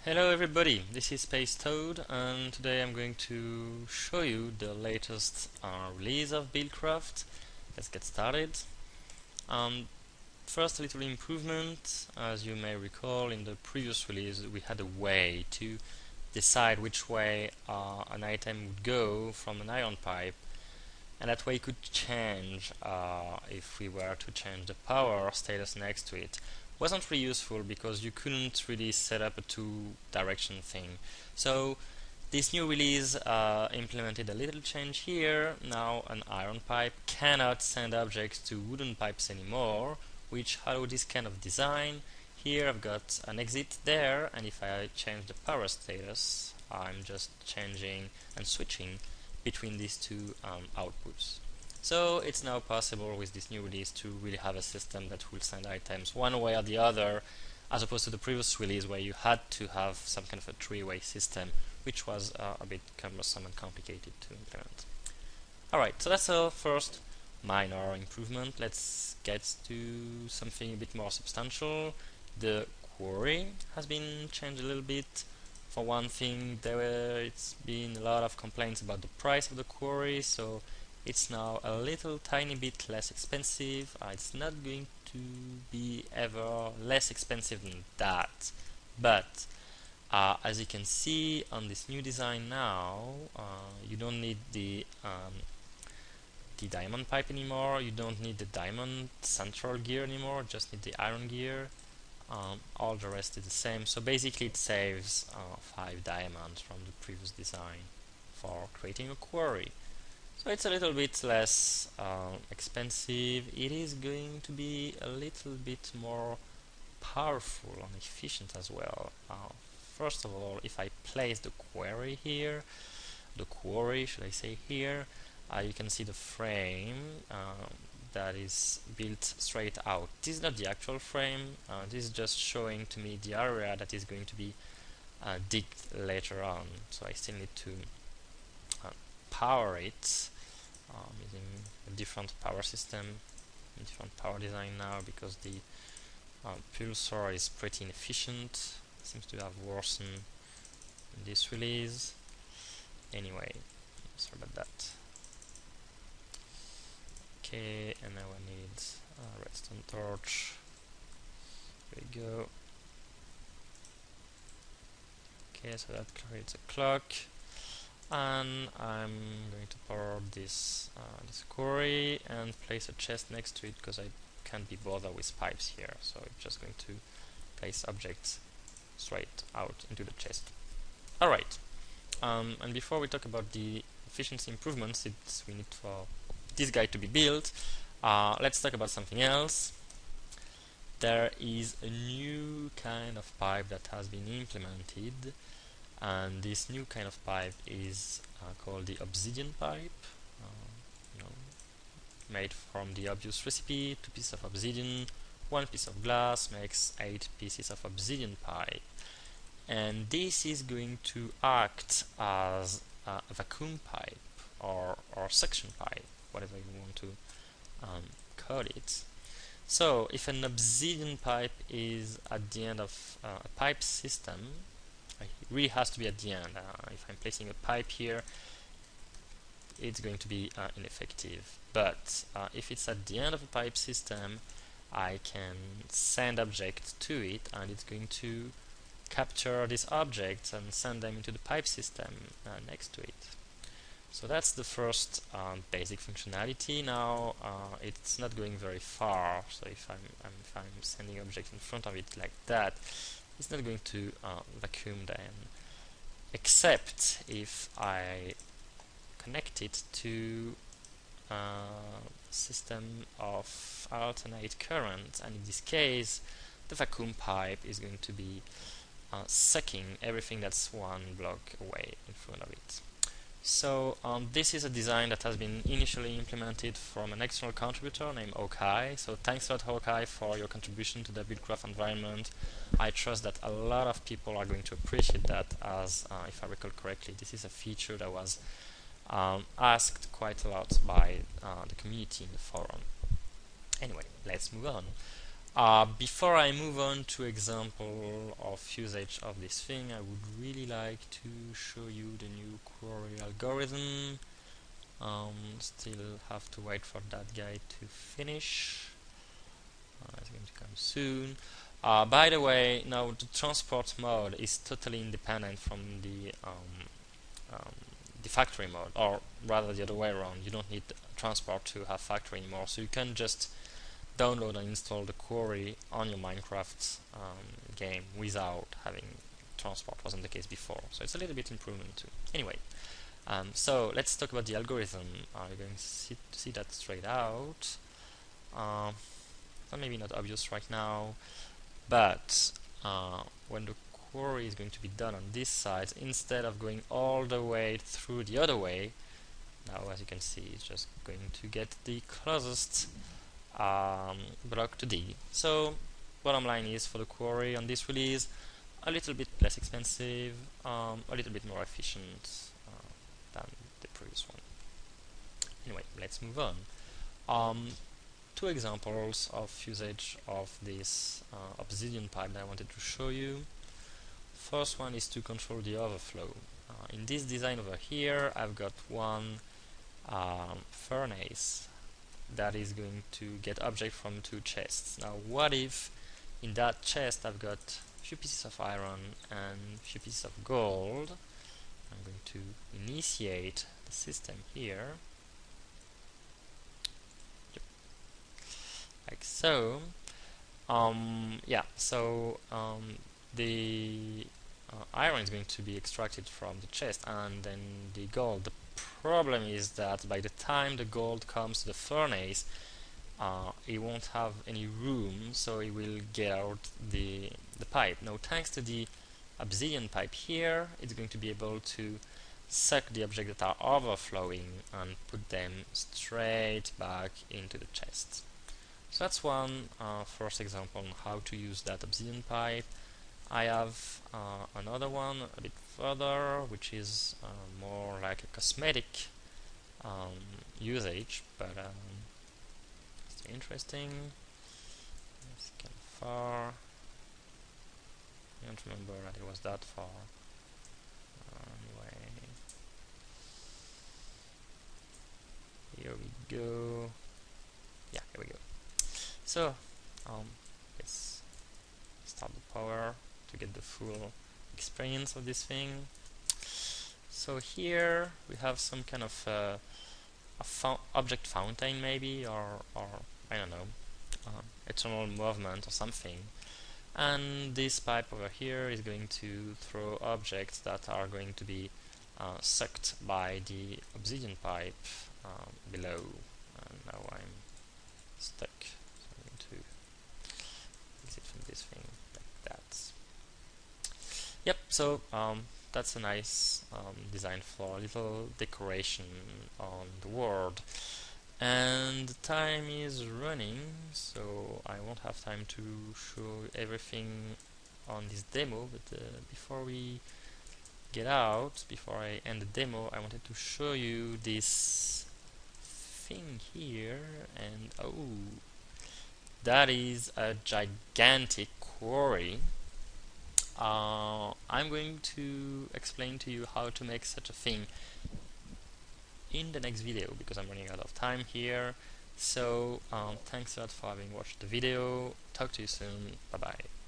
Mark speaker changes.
Speaker 1: Hello everybody, this is Space Toad, and today I'm going to show you the latest release of BuildCraft. Let's get started. First, a little improvement. As you may recall, in the previous release we had a way to decide which way an item would go from an iron pipe, and that way could change if we were to change the power status next to it. Wasn't really useful because you couldn't really set up a two-direction thing. So this new release implemented a little change here. Now an iron pipe cannot send objects to wooden pipes anymore, which allow this kind of design. Here I've got an exit there, and if I change the power status, I'm just changing and switching between these two outputs. So it's now possible with this new release to really have a system that will send items one way or the other, as opposed to the previous release where you had to have some kind of a three-way system, which was a bit cumbersome and complicated to implement. Alright, so that's our first minor improvement. Let's get to something a bit more substantial. The query has been changed a little bit. For one thing, it's been a lot of complaints about the price of the query, so it's now a little tiny bit less expensive. It's not going to be ever less expensive than that, but as you can see on this new design now, you don't need the diamond pipe anymore, you don't need the diamond central gear anymore, just need the iron gear. All the rest is the same, so basically it saves 5 diamonds from the previous design for creating a quarry. So it's a little bit less expensive. It is going to be a little bit more powerful and efficient as well. First of all, if I place the quarry here, should I say here, you can see the frame that is built straight out. This is not the actual frame, this is just showing to me the area that is going to be digged later on. So I still need to power it using a different power system, a different power design now, because the pulsar is pretty inefficient. It seems to have worsened in this release. Anyway, sorry about that. Okay, and now I need a redstone torch. There we go. Okay, so that creates a clock, and I'm going to power this this quarry and place a chest next to it because I can't be bothered with pipes here. So I'm just going to place objects straight out into the chest. Alright, and before we talk about the efficiency improvements we need for this guy to be built, let's talk about something else. There is a new kind of pipe that has been implemented, and this new kind of pipe is called the obsidian pipe. Made from the obvious recipe: 2 pieces of obsidian, 1 piece of glass makes 8 pieces of obsidian pipe, and this is going to act as a vacuum pipe or suction pipe, whatever you want to call it. So if an obsidian pipe is at the end of a pipe system, it really has to be at the end. If I'm placing a pipe here, it's going to be ineffective. But if it's at the end of a pipe system, I can send objects to it, and it's going to capture these objects and send them into the pipe system next to it. So that's the first basic functionality. Now it's not going very far, so if I'm sending objects in front of it like that, it's not going to vacuum them, except if I connect it to a system of alternate current, and in this case the vacuum pipe is going to be sucking everything that's 1 block away in front of it. So this is a design that has been initially implemented from an external contributor named Hawkeye. So thanks a lot, Hawkeye, for your contribution to the BuildCraft environment. I trust that a lot of people are going to appreciate that, as if I recall correctly, this is a feature that was asked quite a lot by the community in the forum. Anyway, let's move on. Before I move on to example of usage of this thing, I would really like to show you the new query algorithm. Still have to wait for that guy to finish. It's going to come soon. By the way, now the transport mode is totally independent from the factory mode, or rather the other way around. You don't need transport to have factory anymore, so you can just download and install the query on your Minecraft game without having transport. Wasn't the case before, so it's a little bit improvement too. Anyway, so let's talk about the algorithm. You're going to see that straight out. Maybe not obvious right now, but when the query is going to be done on this side, instead of going all the way through the other way, now as you can see, it's just going to get the closest block to dig. So bottom line is, for the query on this release, a little bit less expensive, a little bit more efficient than the previous one. Anyway, let's move on. Two examples of usage of this obsidian pipe that I wanted to show you. First one is to control the overflow. In this design over here, I've got one furnace that is going to get object from two chests. Now what if in that chest I've got a few pieces of iron and a few pieces of gold? I'm going to initiate the system here, like so. The iron is going to be extracted from the chest, and then the gold. The problem is that by the time the gold comes to the furnace, it won't have any room, so it will get out the pipe. Now thanks to the obsidian pipe here, it's going to be able to suck the objects that are overflowing and put them straight back into the chest. So that's one first example on how to use that obsidian pipe. I have another one a bit further, which is more like a cosmetic usage, but it's interesting. It's kind of far. I don't remember that it was that far. Anyway, here we go. Yeah, here we go. So let's start the power to get the full experience of this thing. So here we have some kind of object fountain, maybe, or I don't know, eternal movement or something. And this pipe over here is going to throw objects that are going to be sucked by the obsidian pipe below. And now I'm stuck. So I'm going to exit from this thing like that. Yep, so that's a nice design for a little decoration on the world. And the time is running, so I won't have time to show everything on this demo, but before we get out, before I end the demo, I wanted to show you this thing here. And oh, that is a gigantic quarry. I'm going to explain to you how to make such a thing in the next video, because I'm running out of time here. So thanks a lot for having watched the video. Talk to you soon. Bye bye.